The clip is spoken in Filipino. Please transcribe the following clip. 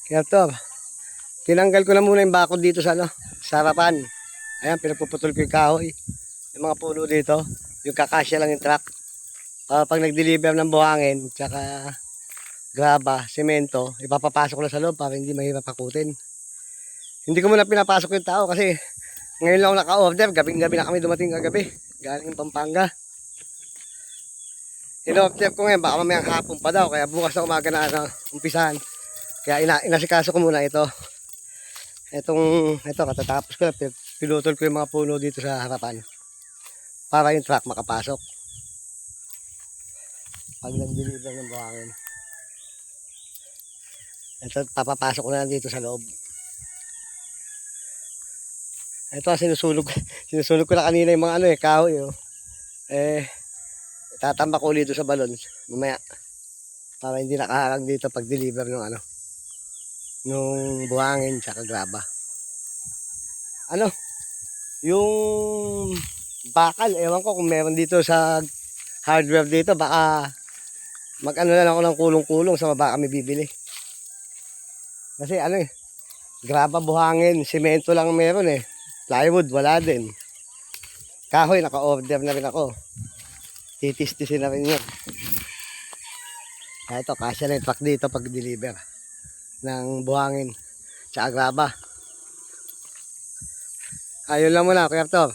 Kaya to, tinanggal ko na muna yung bakod dito sa ano, sa harapan. Ayan, pinagpuputol ko yung kahoy. Yung mga puno dito, yung kakasya lang yung truck. Para pag nag-deliver ng buhangin, tsaka graba, semento, ipapapasok ko na sa loob para hindi mahirap pakutin. Hindi ko muna pinapasok yung tao kasi ngayon lang ako naka-order, gabing-gabi na kami dumating kagabi. Galing Pampanga. In-order ko ngayon, baka mamayang hapon pa daw, kaya bukas na umaga na umpisahan. Kaya inasikaso ko muna ito. Ito katatapos ko na, pinutol ko yung mga puno dito sa harapan. Para yung truck makapasok. Pag nag-deliver ng buhangin. Ito, papapasok ko na lang dito sa loob. Ito, sinusunog ko na kanina yung mga kahoy. Tatambak ko ulit dito sa balon. Mamaya. Para hindi nakaharang dito pag deliver ng nung buhangin tsaka graba. Yung bakal, ewan ko kung meron dito sa hardware dito, baka mag-ano na lang ako ng kulong-kulong sa baba kami bibili. Kasi graba, buhangin, semento lang meron plywood wala din. Kahoy naka-order na rin ako. Titis-tisin na rin yun. Kaya ito, kasya na yung truck dito pag deliver ng buhangin tsaka graba. Ayun lang muna, Kuya Arthur.